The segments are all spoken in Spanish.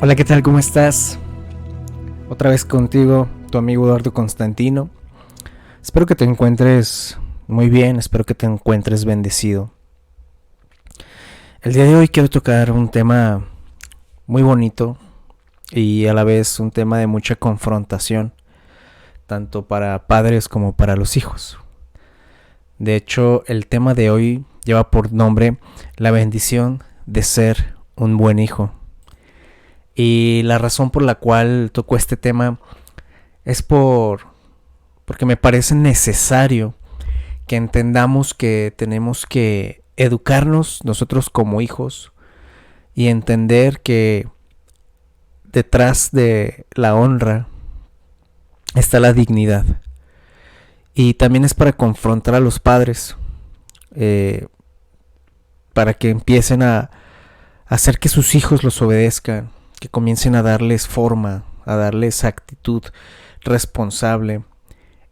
Hola, ¿qué tal? ¿Cómo estás? Otra vez contigo, tu amigo Eduardo Constantino. Espero que te encuentres muy bien, espero que te encuentres bendecido. El día de hoy quiero tocar un tema muy bonito y a la vez un tema de mucha confrontación, tanto para padres como para los hijos. De hecho, el tema de hoy lleva por nombre la bendición de ser un buen hijo. Y la razón por la cual toco este tema es porque me parece necesario que entendamos que tenemos que educarnos nosotros como hijos y entender que detrás de la honra está la dignidad. Y también es para confrontar a los padres, eh, para que empiecen a hacer que sus hijos los obedezcan, que comiencen a darles forma, a darles actitud responsable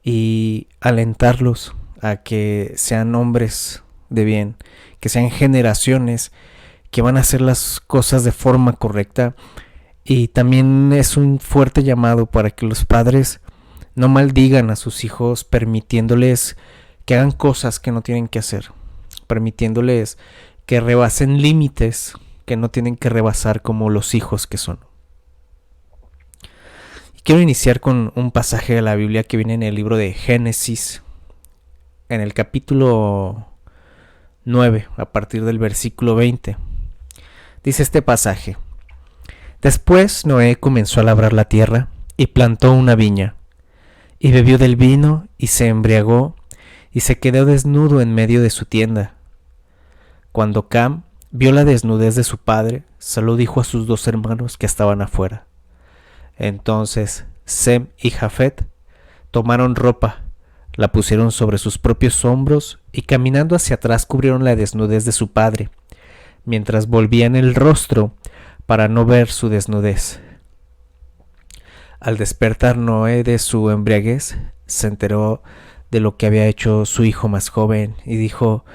y alentarlos a que sean hombres de bien, que sean generaciones que van a hacer las cosas de forma correcta. Y también es un fuerte llamado para que los padres no maldigan a sus hijos permitiéndoles que hagan cosas que no tienen que hacer, permitiéndoles que rebasen límites que no tienen que rebasar como los hijos que son. Y quiero iniciar con un pasaje de la Biblia que viene en el libro de Génesis, en el capítulo 9, a partir del versículo 20. Dice este pasaje: Después Noé comenzó a labrar la tierra y plantó una viña, y bebió del vino y se embriagó y se quedó desnudo en medio de su tienda. Cuando Cam vio la desnudez de su padre, solo dijo a sus dos hermanos que estaban afuera. Entonces Sem y Jafet tomaron ropa, la pusieron sobre sus propios hombros y caminando hacia atrás cubrieron la desnudez de su padre, mientras volvían el rostro para no ver su desnudez. Al despertar Noé de su embriaguez, se enteró de lo que había hecho su hijo más joven y dijo: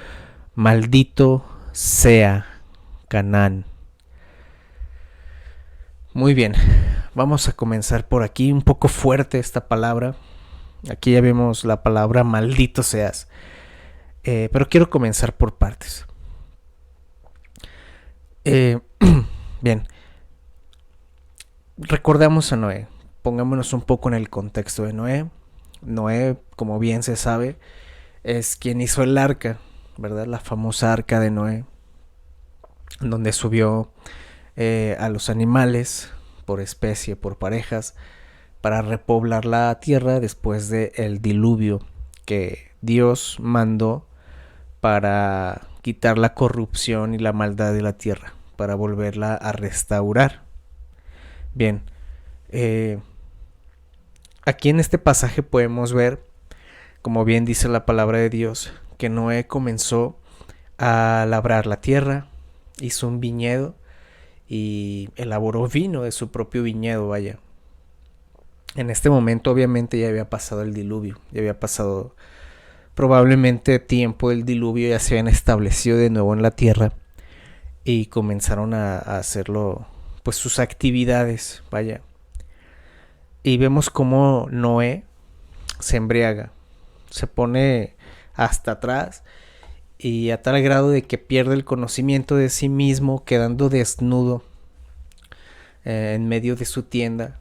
Maldito sea Canaán. Muy bien, vamos a comenzar por aquí. Un poco fuerte esta palabra. Aquí ya vemos la palabra maldito seas. Pero quiero comenzar por partes. Eh, bien, recordamos a Noé. Pongámonos un poco en el contexto de Noé. Noé, como bien se sabe, es quien hizo el arca, ¿verdad? La famosa arca de Noé, donde subió a los animales por especie, por parejas, para repoblar la tierra después del diluvio que Dios mandó para quitar la corrupción y la maldad de la tierra, para volverla a restaurar. Bien, aquí en este pasaje podemos ver, como bien dice la palabra de Dios, que Noé comenzó a labrar la tierra, hizo un viñedo y elaboró vino de su propio viñedo, vaya. En este momento obviamente ya había pasado el diluvio, ya había pasado probablemente tiempo del diluvio, ya se habían establecido de nuevo en la tierra y comenzaron a hacerlo, pues sus actividades, vaya. Y vemos cómo Noé se embriaga, se pone hasta atrás y a tal grado de que pierde el conocimiento de sí mismo, quedando desnudo en medio de su tienda,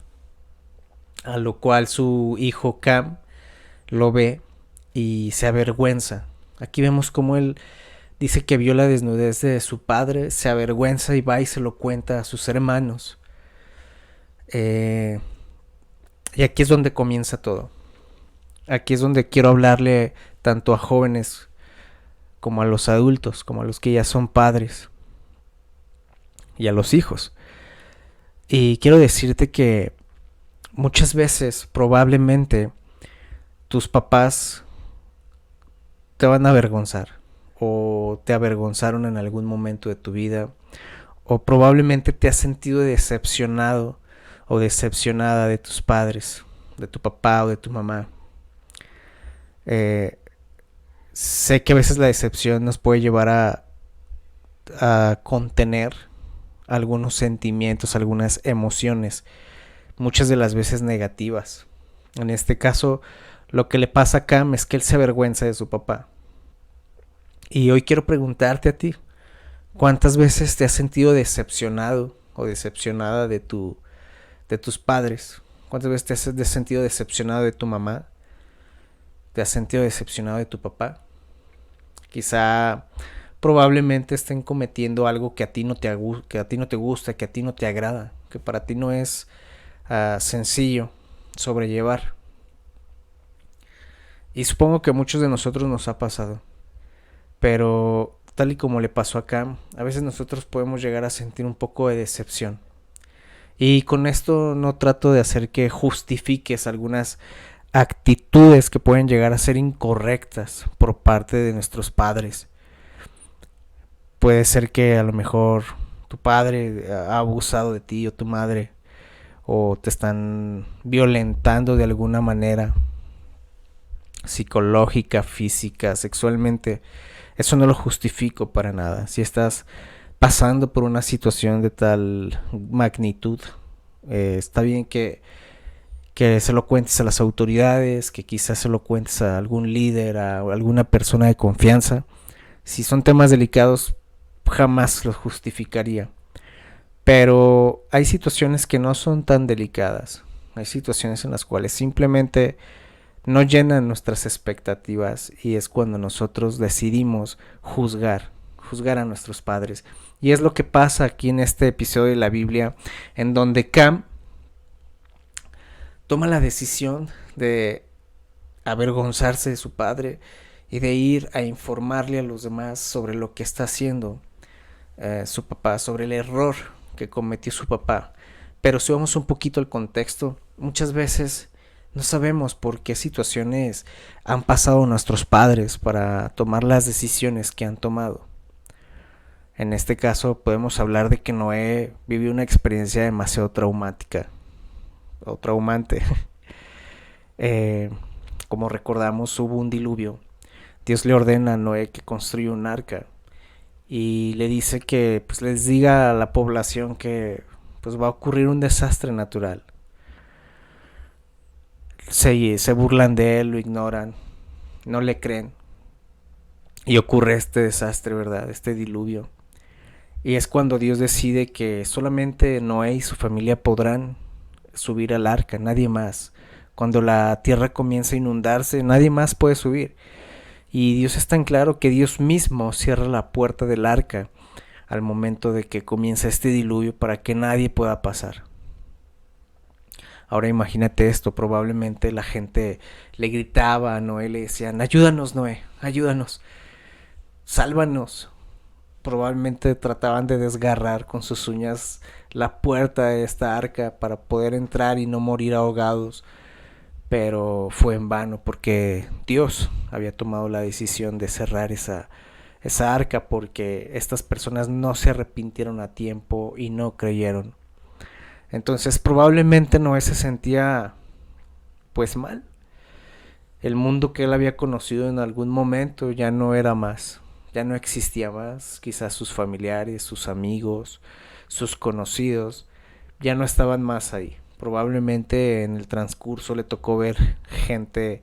a lo cual su hijo Cam lo ve y se avergüenza. Aquí vemos cómo él dice que vio la desnudez de su padre, se avergüenza y va y se lo cuenta a sus hermanos. Y aquí es donde comienza todo. Aquí es donde quiero hablarle tanto a jóvenes como a los adultos, como a los que ya son padres y a los hijos. Y quiero decirte que muchas veces probablemente tus papás te van a avergonzar o te avergonzaron en algún momento de tu vida, o probablemente te has sentido decepcionado o decepcionada de tus padres, de tu papá o de tu mamá. Eh, Sé que a veces la decepción nos puede llevar a contener algunos sentimientos, algunas emociones, muchas de las veces negativas. En este caso, lo que le pasa a Cam es que él se avergüenza de su papá. Y hoy quiero preguntarte a ti, ¿cuántas veces te has sentido decepcionado o decepcionada de tus padres? ¿Cuántas veces te has sentido decepcionado de tu mamá? ¿Te has sentido decepcionado de tu papá? Quizá probablemente estén cometiendo algo que a ti no te gusta, que a ti no te agrada, que para ti no es sencillo sobrellevar. Y supongo que a muchos de nosotros nos ha pasado. Pero tal y como le pasó a Cam, a veces nosotros podemos llegar a sentir un poco de decepción. Y con esto no trato de hacer que justifiques algunas actitudes que pueden llegar a ser incorrectas por parte de nuestros padres. Puede ser que a lo mejor tu padre ha abusado de ti o tu madre, o te están violentando de alguna manera, psicológica, física, sexualmente. Eso no lo justifico para nada. Si estás pasando por una situación de tal magnitud, está bien que se lo cuentes a las autoridades, que quizás se lo cuentes a algún líder, a alguna persona de confianza. Si son temas delicados, jamás los justificaría. Pero hay situaciones que no son tan delicadas. Hay situaciones en las cuales simplemente no llenan nuestras expectativas y es cuando nosotros decidimos juzgar a nuestros padres. Y es lo que pasa aquí en este episodio de la Biblia, en donde Cam toma la decisión de avergonzarse de su padre y de ir a informarle a los demás sobre lo que está haciendo su papá, sobre el error que cometió su papá. Pero si vamos un poquito al contexto, muchas veces no sabemos por qué situaciones han pasado nuestros padres para tomar las decisiones que han tomado. En este caso podemos hablar de que Noé vivió una experiencia demasiado traumática o traumante. Como recordamos, hubo un diluvio. Dios le ordena a Noé que construya un arca y le dice que pues les diga a la población que pues va a ocurrir un desastre natural. Se burlan de él, lo ignoran, no le creen y ocurre este desastre, ¿verdad? Este diluvio. Y es cuando Dios decide que solamente Noé y su familia podrán subir al arca, nadie más. Cuando la tierra comienza a inundarse, nadie más puede subir. Y Dios es tan claro que Dios mismo cierra la puerta del arca al momento de que comienza este diluvio para que nadie pueda pasar. Ahora imagínate esto, probablemente la gente le gritaba a Noé, le decían, ayúdanos Noé, ayúdanos, sálvanos. Probablemente trataban de desgarrar con sus uñas la puerta de esta arca para poder entrar y no morir ahogados. Pero fue en vano porque Dios había tomado la decisión de cerrar esa arca porque estas personas no se arrepintieron a tiempo y no creyeron. Entonces probablemente Noé se sentía pues mal. El mundo que él había conocido en algún momento ya no era más, ya no existía más. Quizás sus familiares, sus amigos, sus conocidos ya no estaban más ahí. Probablemente en el transcurso le tocó ver gente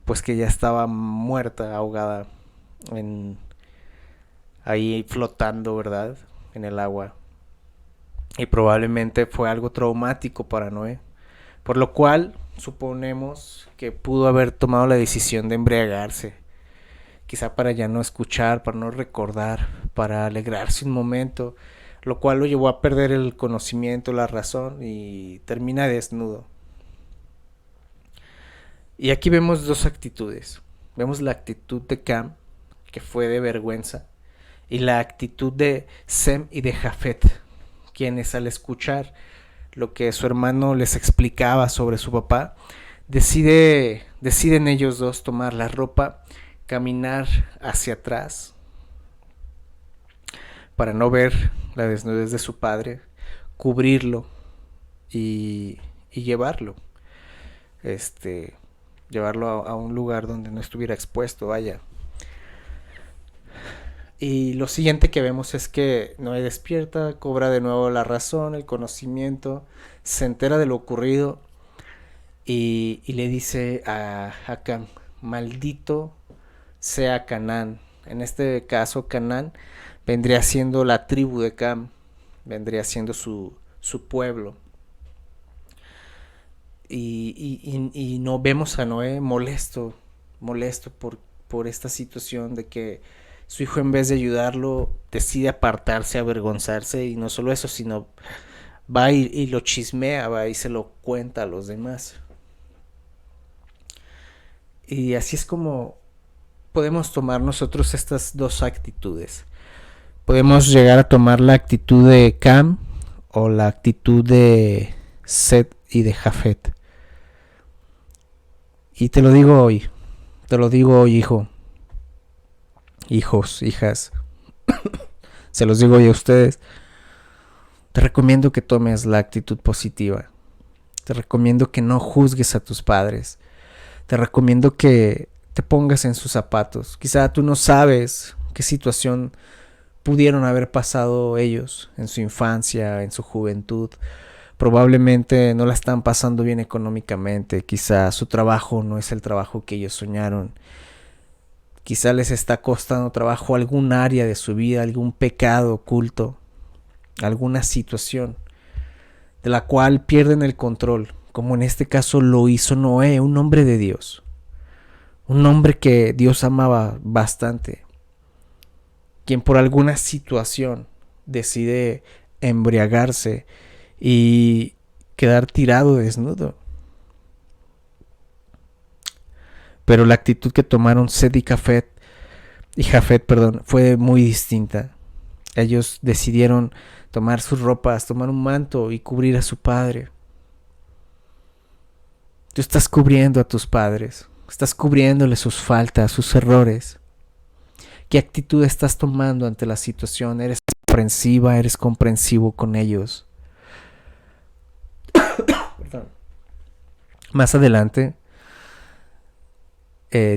pues que ya estaba muerta, ahogada, en, ahí flotando, ¿verdad? En el agua. Y probablemente fue algo traumático para Noé. Por lo cual suponemos que pudo haber tomado la decisión de embriagarse. Quizá para ya no escuchar, para no recordar, para alegrarse un momento, lo cual lo llevó a perder el conocimiento, la razón y termina desnudo. Y aquí vemos dos actitudes. Vemos la actitud de Cam, que fue de vergüenza, y la actitud de Sem y de Jafet, quienes al escuchar lo que su hermano les explicaba sobre su papá, deciden ellos dos tomar la ropa, caminar hacia atrás para no ver la desnudez de su padre, cubrirlo y llevarlo. Llevarlo a un lugar donde no estuviera expuesto, vaya. Y lo siguiente que vemos es que Noé despierta, cobra de nuevo la razón, el conocimiento, se entera de lo ocurrido y le dice a Cam, maldito sea Canaán. En este caso Canaán vendría siendo la tribu de Cam, vendría siendo su pueblo. Y no vemos a Noé molesto por esta situación de que su hijo, en vez de ayudarlo, decide apartarse, avergonzarse, y no solo eso, sino va y lo chismea, va y se lo cuenta a los demás. Y así es como podemos tomar nosotros estas dos actitudes. Podemos llegar a tomar la actitud de Cam o la actitud de Set y de Jafet. Y te lo digo hoy, hijo, hijos, hijas, se los digo hoy a ustedes. Te recomiendo que tomes la actitud positiva. Te recomiendo que no juzgues a tus padres. Te recomiendo que te pongas en sus zapatos. Quizá tú no sabes qué situación pudieron haber pasado ellos en su infancia, en su juventud. Probablemente no la están pasando bien económicamente. Quizá su trabajo no es el trabajo que ellos soñaron. Quizá les está costando trabajo algún área de su vida, algún pecado oculto, alguna situación de la cual pierden el control, como en este caso lo hizo Noé, un hombre de Dios, un hombre que Dios amaba bastante, quien por alguna situación decide embriagarse y quedar tirado desnudo. Pero la actitud que tomaron Set y Jafet, fue muy distinta. Ellos decidieron tomar sus ropas, tomar un manto y cubrir a su padre. Tú estás cubriendo a tus padres, estás cubriéndole sus faltas, sus errores. ¿Qué actitud estás tomando ante la situación? ¿Eres comprensiva? ¿Eres comprensivo con ellos? Más adelante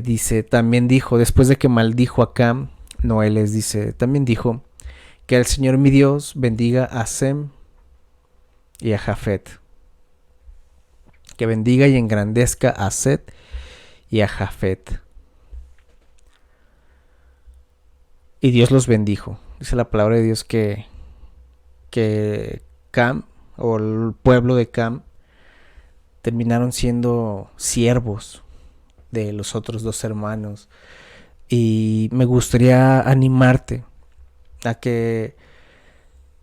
dice, también dijo, después de que maldijo a Cam, Noé les dice, también dijo, que el Señor mi Dios bendiga a Sem y a Jafet. Que bendiga y engrandezca a Set y a Jafet. Y Dios los bendijo. Dice la palabra de Dios que Cam, o el pueblo de Cam, terminaron siendo siervos de los otros dos hermanos. Y me gustaría animarte a que,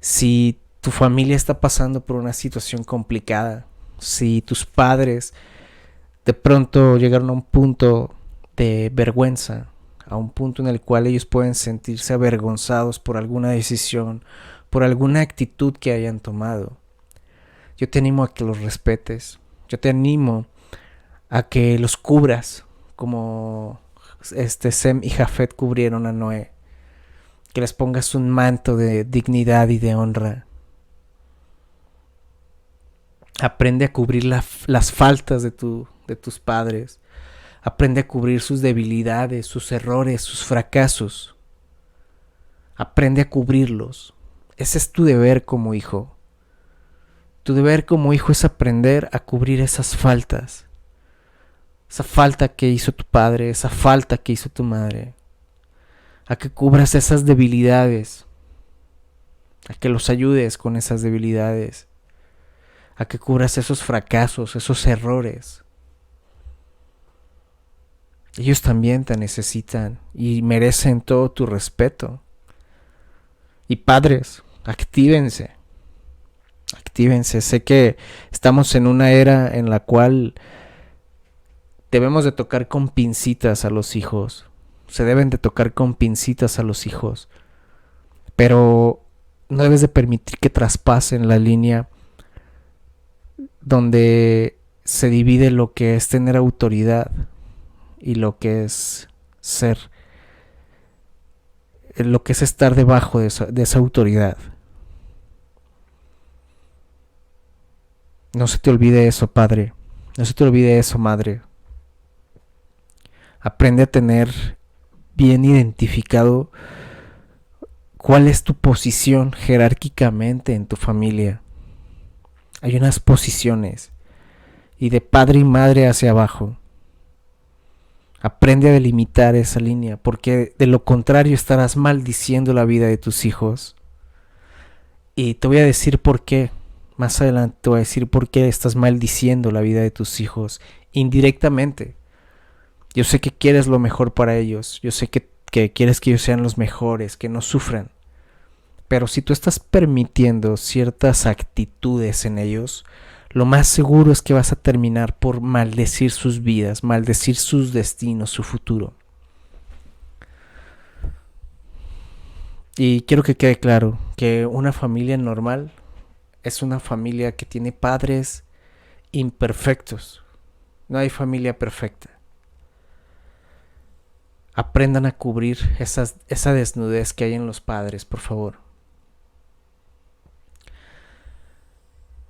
si tu familia está pasando por una situación complicada, si tus padres de pronto llegaron a un punto de vergüenza, a un punto en el cual ellos pueden sentirse avergonzados por alguna decisión, por alguna actitud que hayan tomado, yo te animo a que los respetes. Yo te animo a que los cubras como Sem y Jafet cubrieron a Noé. Que les pongas un manto de dignidad y de honra. Aprende a cubrir las faltas de tus padres. Aprende a cubrir sus debilidades, sus errores, sus fracasos. Aprende a cubrirlos. Ese es tu deber como hijo. Tu deber como hijo es aprender a cubrir esas faltas. Esa falta que hizo tu padre, esa falta que hizo tu madre. A que cubras esas debilidades. A que los ayudes con esas debilidades. A que cubras esos fracasos, esos errores. Ellos también te necesitan y merecen todo tu respeto. Y padres, actívense. Actívense. Sé que estamos en una era en la cual debemos de tocar con pincitas a los hijos. Se deben de tocar con pincitas a los hijos. Pero no debes de permitir que traspasen la línea donde se divide lo que es tener autoridad y lo que es ser, lo que es estar debajo de esa autoridad. No se te olvide eso, padre. No se te olvide eso, madre. Aprende a tener bien identificado ¿Cuál es tu posición jerárquicamente en tu familia? Hay unas posiciones, y de padre y madre hacia abajo. Aprende a delimitar esa línea, porque de lo contrario estarás maldiciendo la vida de tus hijos. Y te voy a decir por qué. Más adelante te voy a decir por qué estás maldiciendo la vida de tus hijos indirectamente. Yo sé que quieres lo mejor para ellos. Yo sé que quieres que ellos sean los mejores, que no sufran. Pero si tú estás permitiendo ciertas actitudes en ellos, lo más seguro es que vas a terminar por maldecir sus vidas, maldecir sus destinos, su futuro. Y quiero que quede claro que una familia normal es una familia que tiene padres imperfectos. No hay familia perfecta. Aprendan a cubrir esa desnudez que hay en los padres, por favor.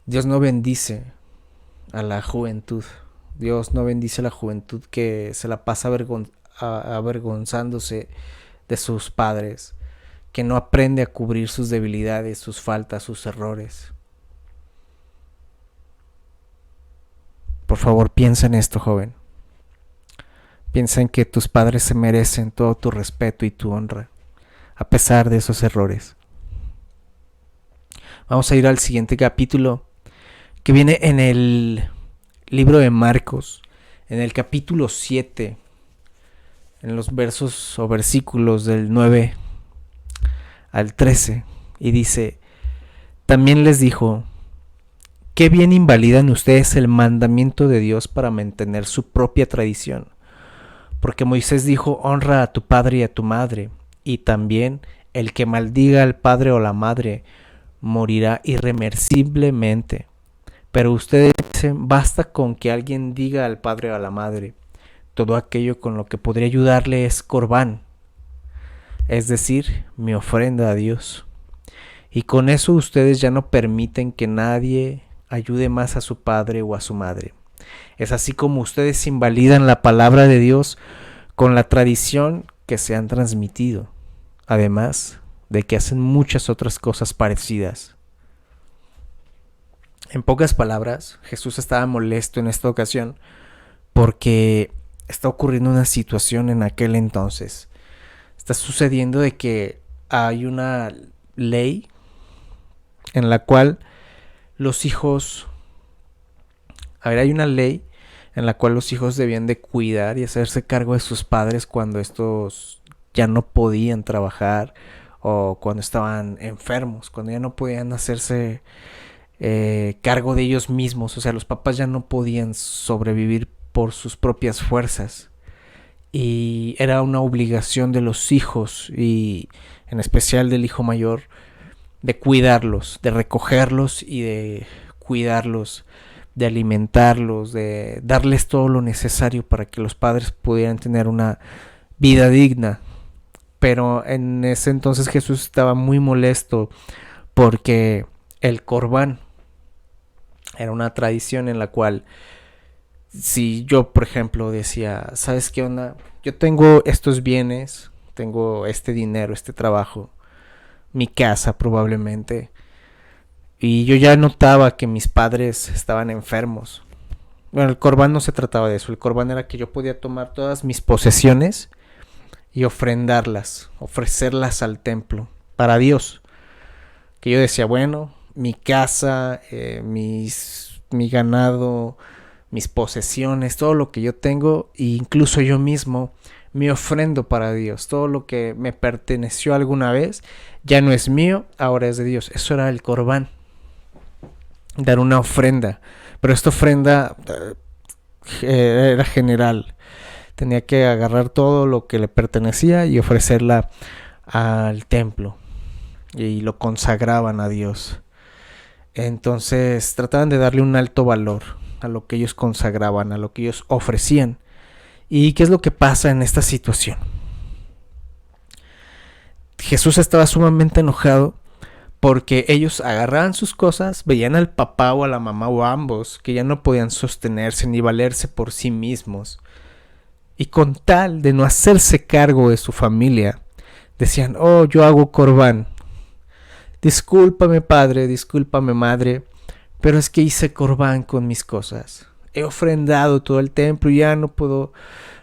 Dios no bendice a la juventud. Dios no bendice a la juventud que se la pasa avergonzándose de sus padres, que no aprende a cubrir sus debilidades, sus faltas, sus errores. Por favor, piensa en esto, joven. Piensa en que tus padres se merecen todo tu respeto y tu honra, a pesar de esos errores. Vamos a ir al siguiente capítulo, que viene en el libro de Marcos, en el capítulo 7, en los versos o versículos del 9 al 13, y dice: también les dijo: ¿qué bien invalidan ustedes el mandamiento de Dios para mantener su propia tradición? Porque Moisés dijo: honra a tu padre y a tu madre, y también el que maldiga al padre o la madre morirá irreversiblemente. Pero ustedes dicen: basta con que alguien diga al padre o a la madre, todo aquello con lo que podría ayudarle es corbán, es decir, mi ofrenda a Dios. Y con eso ustedes ya no permiten que nadie ayude más a su padre o a su madre. Es así como ustedes invalidan la palabra de Dios con la tradición que se han transmitido, además de que hacen muchas otras cosas parecidas. En pocas palabras, Jesús estaba molesto en esta ocasión porque está ocurriendo una situación en aquel entonces. Está sucediendo de que hay una ley en la cual los hijos... hay una ley en la cual los hijos debían de cuidar y hacerse cargo de sus padres cuando estos ya no podían trabajar o cuando estaban enfermos, cuando ya no podían hacerse cargo de ellos mismos. O sea, los papás ya no podían sobrevivir por sus propias fuerzas y era una obligación de los hijos, y en especial del hijo mayor, de cuidarlos, de recogerlos y de cuidarlos, de alimentarlos, de darles todo lo necesario para que los padres pudieran tener una vida digna. Pero en ese entonces Jesús estaba muy molesto porque el corbán era una tradición en la cual, si yo, por ejemplo, decía: ¿sabes qué onda? Yo tengo estos bienes, tengo este dinero, este trabajo, mi casa probablemente, y yo ya notaba que mis padres estaban enfermos. Bueno, el corbán no se trataba de eso. El corbán era que yo podía tomar todas mis posesiones y ofrendarlas, ofrecerlas al templo para Dios. Que yo decía: bueno, mi casa, mi ganado, mis posesiones, todo lo que yo tengo, e incluso yo mismo, me ofrendo para Dios. Todo lo que me perteneció alguna vez ya no es mío, ahora es de Dios. Eso era el corbán, dar una ofrenda. Pero esta ofrenda era general. Tenía que agarrar todo lo que le pertenecía y ofrecerla al templo, y lo consagraban a Dios. Entonces trataban de darle un alto valor a lo que ellos consagraban, a lo que ellos ofrecían. ¿Y qué es lo que pasa en esta situación? Jesús estaba sumamente enojado porque ellos agarraban sus cosas, veían al papá o a la mamá o a ambos que ya no podían sostenerse ni valerse por sí mismos, y con tal de no hacerse cargo de su familia, decían, oh, yo hago corbán. Discúlpame, padre, discúlpame, madre, pero es que hice corbán con mis cosas. He ofrendado todo el templo y ya no puedo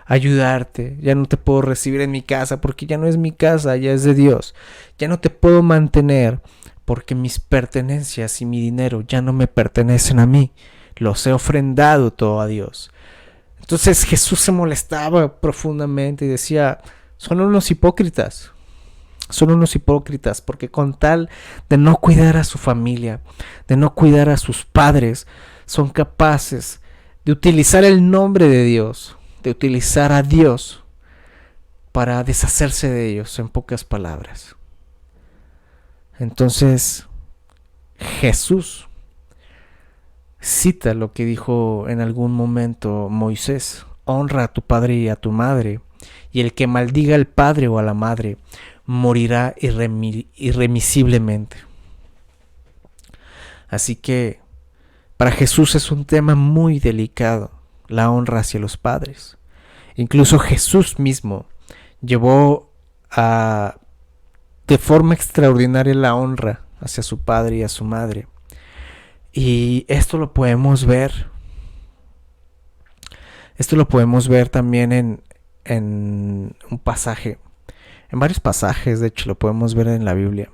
ayudarte, ya no te puedo recibir en mi casa porque ya no es mi casa, ya es de Dios. Ya no te puedo mantener porque mis pertenencias y mi dinero ya no me pertenecen a mí. Los he ofrendado todo a Dios. Entonces Jesús se molestaba profundamente y decía, son unos hipócritas. Son unos hipócritas porque con tal de no cuidar a su familia, de no cuidar a sus padres, son capaces de utilizar el nombre de Dios, de utilizar a Dios para deshacerse de ellos, en pocas palabras. Entonces Jesús cita lo que dijo en algún momento Moisés: honra a tu padre y a tu madre, y el que maldiga al padre o a la madre morirá irremisiblemente. Así que para Jesús es un tema muy delicado, la honra hacia los padres. Incluso Jesús mismo llevó de forma extraordinaria la honra hacia su padre y a su madre. Y esto lo podemos ver. Esto lo podemos ver también en un pasaje. En varios pasajes, de hecho, lo podemos ver en la Biblia.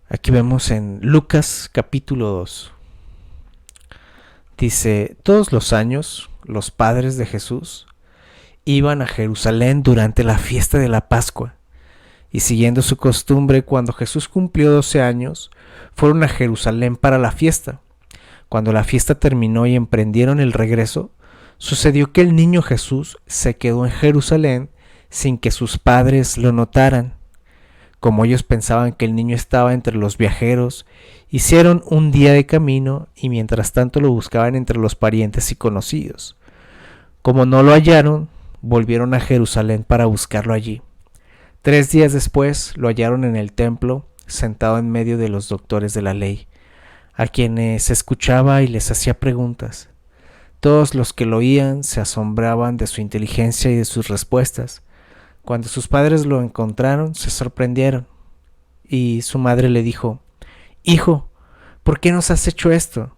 Aquí vemos en Lucas capítulo 2. Dice, todos los años los padres de Jesús iban a Jerusalén durante la fiesta de la Pascua. Y siguiendo su costumbre, cuando Jesús cumplió 12 años, fueron a Jerusalén para la fiesta. Cuando la fiesta terminó y emprendieron el regreso, sucedió que el niño Jesús se quedó en Jerusalén sin que sus padres lo notaran. Como ellos pensaban que el niño estaba entre los viajeros, hicieron un día de camino y mientras tanto lo buscaban entre los parientes y conocidos. Como no lo hallaron, volvieron a Jerusalén para buscarlo allí. 3 días después lo hallaron en el templo, sentado en medio de los doctores de la ley, a quienes escuchaba y les hacía preguntas. Todos los que lo oían se asombraban de su inteligencia y de sus respuestas. Cuando sus padres lo encontraron, se sorprendieron, y su madre le dijo: Hijo, ¿por qué nos has hecho esto?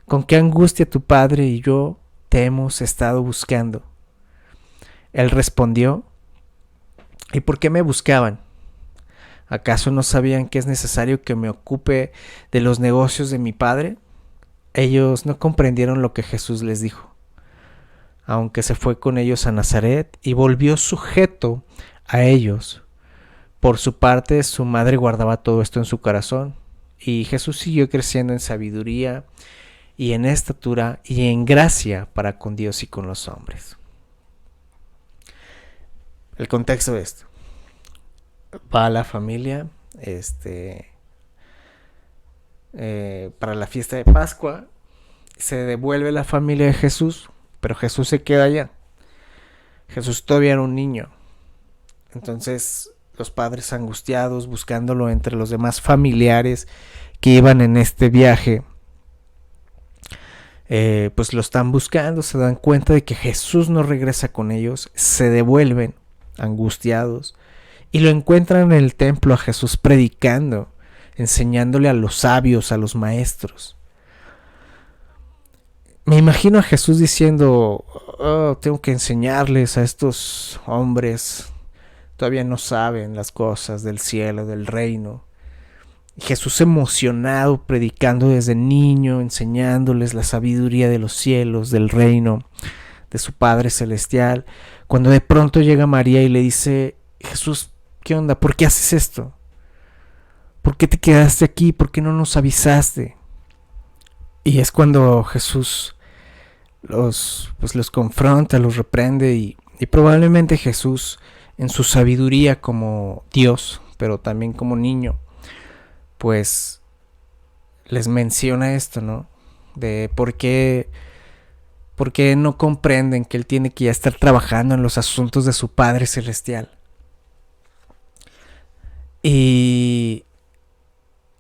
Con qué angustia tu padre y yo te hemos estado buscando. Él respondió: ¿Y por qué me buscaban? ¿Acaso no sabían que es necesario que me ocupe de los negocios de mi padre? Ellos no comprendieron lo que Jesús les dijo. Aunque se fue con ellos a Nazaret y volvió sujeto a ellos. Por su parte, su madre guardaba todo esto en su corazón, y Jesús siguió creciendo en sabiduría y en estatura y en gracia para con Dios y con los hombres. El contexto de esto: va a la familia para la fiesta de Pascua, se devuelve la familia de Jesús, pero Jesús se queda allá. Jesús todavía era un niño. Entonces los padres, angustiados, buscándolo entre los demás familiares que iban en este viaje, pues lo están buscando, se dan cuenta de que Jesús no regresa con ellos, se devuelven angustiados y lo encuentran en el templo a Jesús predicando, enseñándole a los sabios, a los maestros. Me imagino a Jesús diciendo: oh, tengo que enseñarles a estos hombres, todavía no saben las cosas del cielo, del reino. Y Jesús emocionado, predicando desde niño, enseñándoles la sabiduría de los cielos, del reino, de su Padre Celestial. Cuando de pronto llega María y le dice: Jesús, ¿qué onda? ¿Por qué haces esto? ¿Por qué te quedaste aquí? ¿Por qué no nos avisaste? Y es cuando Jesús los confronta, los reprende y probablemente Jesús, en su sabiduría como Dios, pero también como niño, pues les menciona esto, ¿no? De por qué no comprenden que Él tiene que ya estar trabajando en los asuntos de su Padre Celestial. Y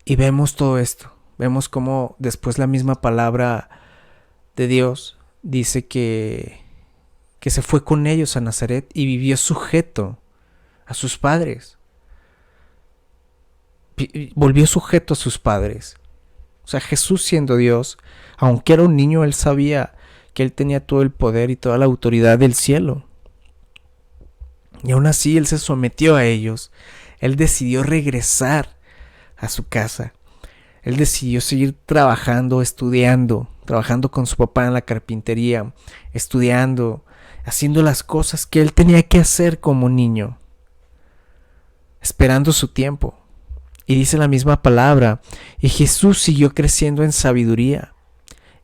vemos todo esto. Vemos cómo después la misma palabra de Dios dice que se fue con ellos a Nazaret y vivió sujeto a sus padres. Volvió sujeto a sus padres. O sea, Jesús siendo Dios, aunque era un niño, él sabía que él tenía todo el poder y toda la autoridad del cielo. Y aún así él se sometió a ellos. Él decidió regresar a su casa. Él decidió seguir trabajando, estudiando, trabajando con su papá en la carpintería, estudiando, haciendo las cosas que él tenía que hacer como niño, esperando su tiempo. Y dice la misma palabra, y Jesús siguió creciendo en sabiduría,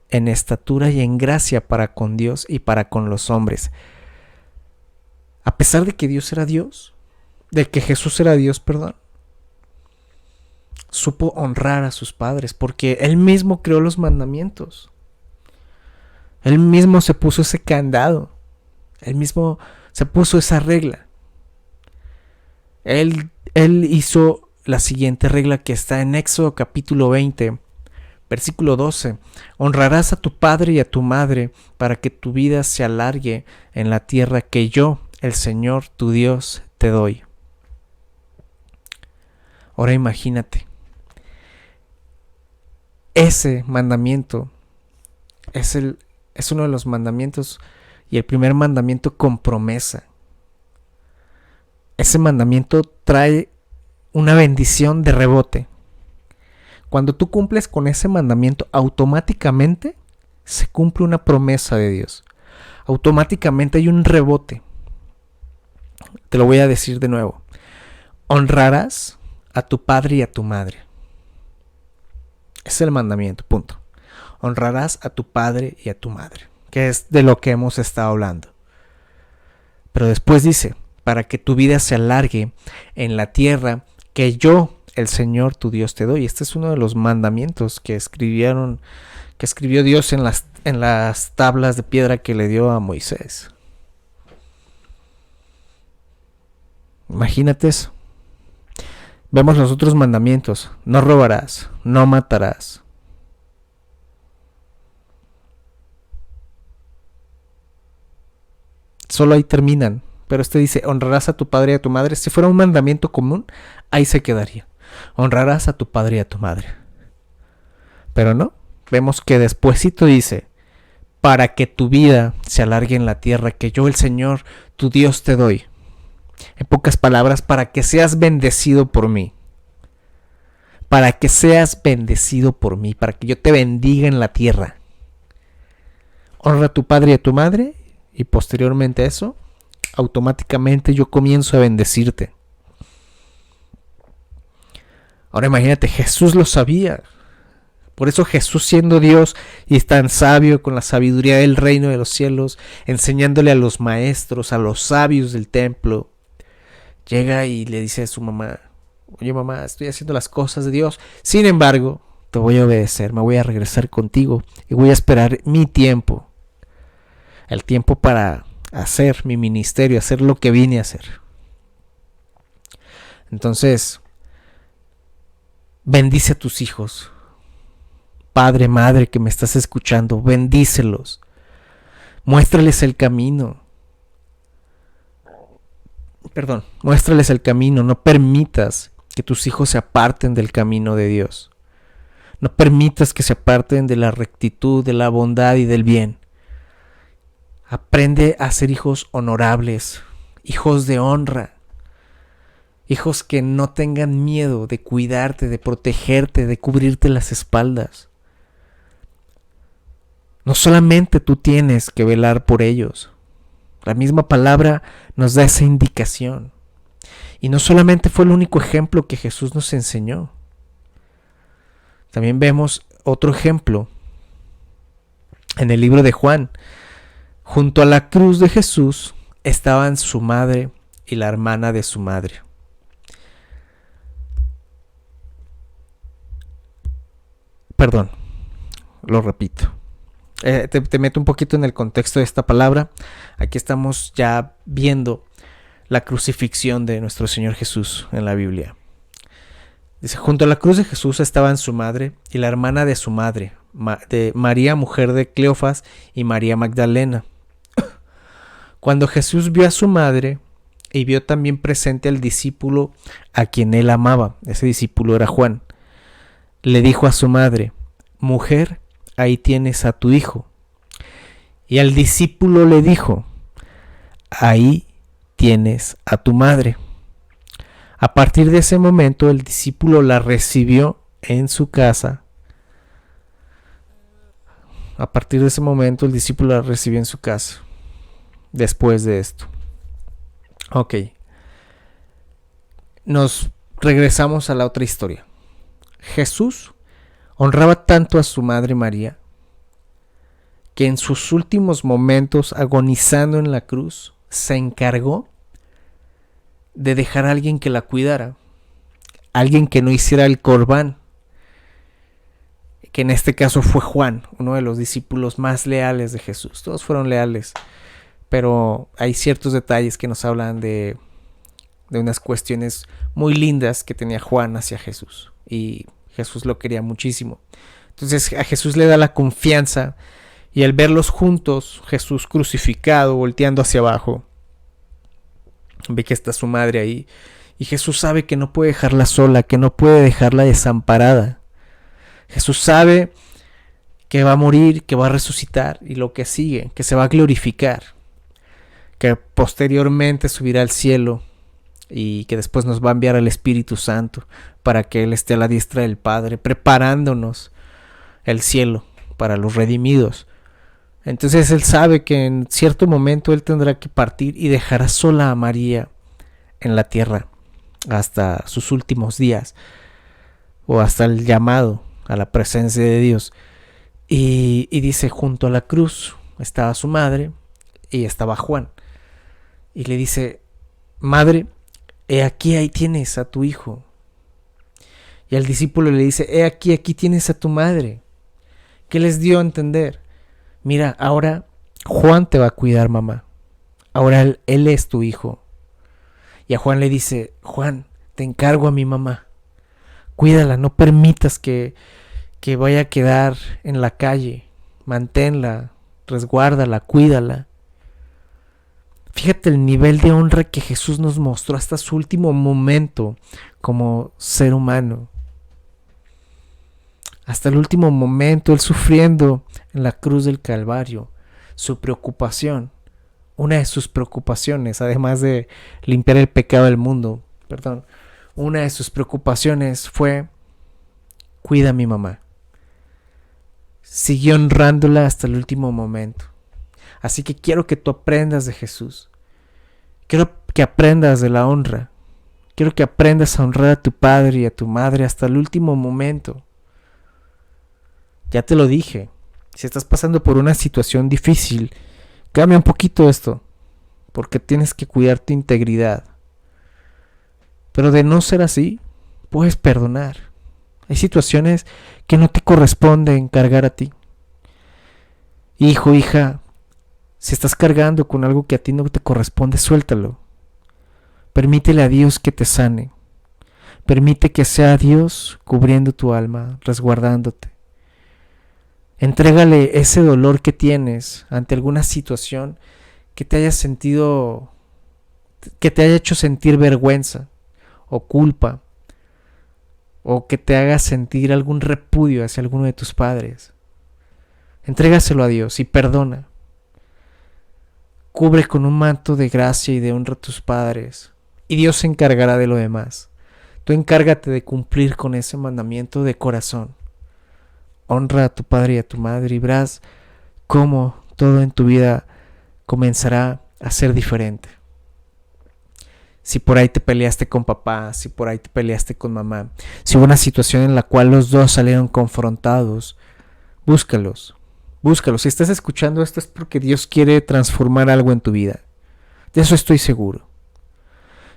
en estatura y en gracia para con Dios y para con los hombres. A pesar de que Dios era Dios, de que Jesús era Dios, perdón, supo honrar a sus padres porque él mismo creó los mandamientos. Él mismo se puso ese candado. Él mismo se puso esa regla. Él hizo la siguiente regla que está en Éxodo capítulo 20, versículo 12. Honrarás a tu padre y a tu madre para que tu vida se alargue en la tierra que yo, el Señor, tu Dios, te doy. Ahora imagínate. Ese mandamiento es uno de los mandamientos y el primer mandamiento con promesa. Ese mandamiento trae una bendición de rebote. Cuando tú cumples con ese mandamiento, automáticamente se cumple una promesa de Dios. Automáticamente hay un rebote. Te lo voy a decir de nuevo. Honrarás a tu padre y a tu madre. Es el mandamiento, punto. Honrarás a tu padre y a tu madre, que es de lo que hemos estado hablando. Pero después dice, para que tu vida se alargue en la tierra que yo, el Señor tu Dios, te doy. Este es uno de los mandamientos que escribió Dios en las tablas de piedra que le dio a Moisés. Imagínate eso. Vemos los otros mandamientos. No robarás, no matarás. Solo ahí terminan. Pero este dice, honrarás a tu padre y a tu madre. Si fuera un mandamiento común, ahí se quedaría. Honrarás a tu padre y a tu madre. Pero no. Vemos que despuesito dice, para que tu vida se alargue en la tierra que yo, el Señor, tu Dios, te doy. En pocas palabras, para que seas bendecido por mí. Para que seas bendecido por mí. Para que yo te bendiga en la tierra. Honra a tu padre y a tu madre. Y posteriormente a eso, automáticamente yo comienzo a bendecirte. Ahora imagínate, Jesús lo sabía. Por eso Jesús, siendo Dios y tan sabio, con la sabiduría del reino de los cielos, enseñándole a los maestros, a los sabios del templo, llega y le dice a su mamá, oye mamá, estoy haciendo las cosas de Dios, sin embargo, te voy a obedecer, me voy a regresar contigo y voy a esperar mi tiempo, el tiempo para hacer mi ministerio, hacer lo que vine a hacer. Entonces, bendice a tus hijos. Padre, madre que me estás escuchando, bendícelos. Muéstrales el camino. Muéstrales el camino. No permitas que tus hijos se aparten del camino de Dios. No permitas que se aparten de la rectitud, de la bondad y del bien. Aprende a ser hijos honorables, hijos de honra, hijos que no tengan miedo de cuidarte, de protegerte, de cubrirte las espaldas. No solamente tú tienes que velar por ellos. La misma palabra nos da esa indicación. Y no solamente fue el único ejemplo que Jesús nos enseñó. También vemos otro ejemplo en el libro de Juan. Junto a la cruz de Jesús estaban su madre y la hermana de su madre. Perdón, lo repito. Te meto un poquito en el contexto de esta palabra. Aquí estamos ya viendo la crucifixión de nuestro Señor Jesús en la Biblia. Dice, junto a la cruz de Jesús estaban su madre y la hermana de su madre, de María, mujer de Cleofas, y María Magdalena. Cuando Jesús vio a su madre y vio también presente al discípulo a quien él amaba. Ese discípulo era Juan. Le dijo a su madre: mujer, ahí tienes a tu hijo. Y al discípulo le dijo: ahí tienes a tu madre. A partir de ese momento el discípulo la recibió en su casa. A partir de ese momento el discípulo la recibió en su casa. Después de esto. Ok. Nos regresamos a la otra historia. Jesús honraba tanto a su madre María que en sus últimos momentos, agonizando en la cruz, se encargó de dejar a alguien que la cuidara, alguien que no hiciera el corbán, que en este caso fue Juan, uno de los discípulos más leales de Jesús. Todos fueron leales, pero hay ciertos detalles que nos hablan de unas cuestiones muy lindas que tenía Juan hacia Jesús, y Jesús lo quería muchísimo. Entonces a Jesús le da la confianza, y al verlos juntos, Jesús crucificado, volteando hacia abajo, ve que está su madre ahí, y Jesús sabe que no puede dejarla sola, que no puede dejarla desamparada. Jesús sabe que va a morir, que va a resucitar, y lo que sigue, que se va a glorificar, que posteriormente subirá al cielo, y que después nos va a enviar al Espíritu Santo para que Él esté a la diestra del Padre, preparándonos el cielo para los redimidos. Entonces Él sabe que en cierto momento Él tendrá que partir y dejará sola a María en la tierra hasta sus últimos días, o hasta el llamado a la presencia de Dios. Y dice: junto a la cruz estaba su madre y estaba Juan, y le dice: madre, he aquí, ahí tienes a tu hijo. Y al discípulo le dice: he aquí, aquí tienes a tu madre. ¿Qué les dio a entender? Mira, ahora Juan te va a cuidar, mamá. Ahora él es tu hijo. Y a Juan le dice: Juan, te encargo a mi mamá. Cuídala, no permitas que vaya a quedar en la calle. Manténla, resguárdala, cuídala. Fíjate el nivel de honra que Jesús nos mostró hasta su último momento como ser humano. Hasta el último momento, Él sufriendo en la cruz del Calvario. Su preocupación, una de sus preocupaciones, además de limpiar el pecado del mundo, una de sus preocupaciones fue: cuida a mi mamá. Siguió honrándola hasta el último momento. Así que quiero que tú aprendas de Jesús. Quiero que aprendas de la honra. Quiero que aprendas a honrar a tu padre y a tu madre hasta el último momento. Ya te lo dije. Si estás pasando por una situación difícil, cambia un poquito esto, porque tienes que cuidar tu integridad. Pero de no ser así, puedes perdonar. Hay situaciones que no te corresponden cargar a ti. Hijo, hija, si estás cargando con algo que a ti no te corresponde, suéltalo. Permítele a Dios que te sane. Permite que sea Dios cubriendo tu alma, resguardándote. Entrégale ese dolor que tienes ante alguna situación que te haya hecho sentir vergüenza o culpa, o que te haga sentir algún repudio hacia alguno de tus padres. Entrégaselo a Dios y perdona. Cubre con un manto de gracia y de honra a tus padres, y Dios se encargará de lo demás. Tú encárgate de cumplir con ese mandamiento de corazón. Honra a tu padre y a tu madre, y verás cómo todo en tu vida comenzará a ser diferente. Si por ahí te peleaste con papá, si por ahí te peleaste con mamá, si hubo una situación en la cual los dos salieron confrontados, búscalos. Si estás escuchando esto es porque Dios quiere transformar algo en tu vida. De eso estoy seguro.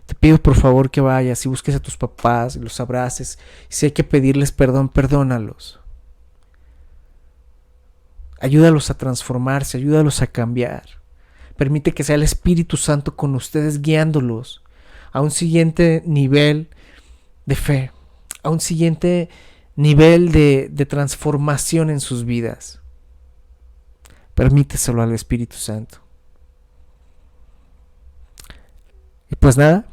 Te pido por favor que vayas y busques a tus papás y los abraces. Y si hay que pedirles perdón, perdónalos. Ayúdalos a transformarse, ayúdalos a cambiar. Permite que sea el Espíritu Santo con ustedes guiándolos a un siguiente nivel de fe, a un siguiente nivel de transformación en sus vidas. Permíteselo al Espíritu Santo. Y pues nada,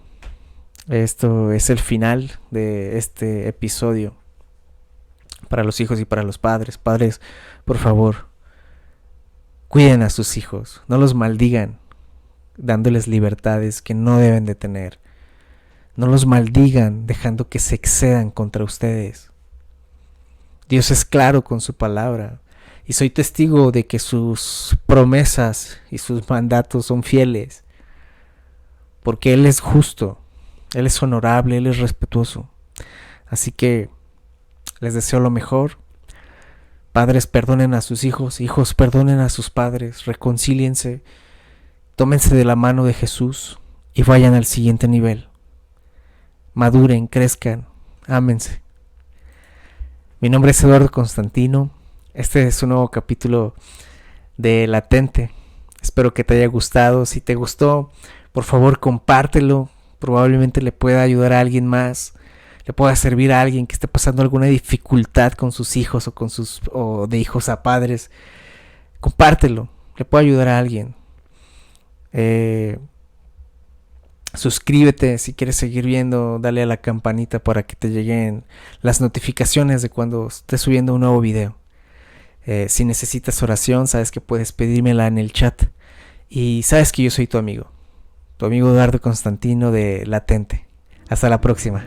esto es el final de este episodio para los hijos y para los padres. Padres, por favor, cuiden a sus hijos, no los maldigan dándoles libertades que no deben de tener. No los maldigan dejando que se excedan contra ustedes. Dios es claro con su palabra y soy testigo de que sus promesas y sus mandatos son fieles, porque Él es justo, Él es honorable, Él es respetuoso. Así que les deseo lo mejor. Padres, perdonen a sus hijos, hijos, perdonen a sus padres, reconcíliense, tómense de la mano de Jesús y vayan al siguiente nivel. Maduren, crezcan, ámense. Mi nombre es Eduardo Constantino. Este es un nuevo capítulo de Latente. Espero que te haya gustado. Si te gustó, por favor compártelo. Probablemente le pueda ayudar a alguien más. Le pueda servir a alguien que esté pasando alguna dificultad con sus hijos o de hijos a padres. Compártelo. Le puede ayudar a alguien. Suscríbete si quieres seguir viendo, dale a la campanita para que te lleguen las notificaciones de cuando esté subiendo un nuevo video. Si necesitas oración, sabes que puedes pedírmela en el chat. Y sabes que yo soy tu amigo Eduardo Constantino de Latente. Hasta la próxima.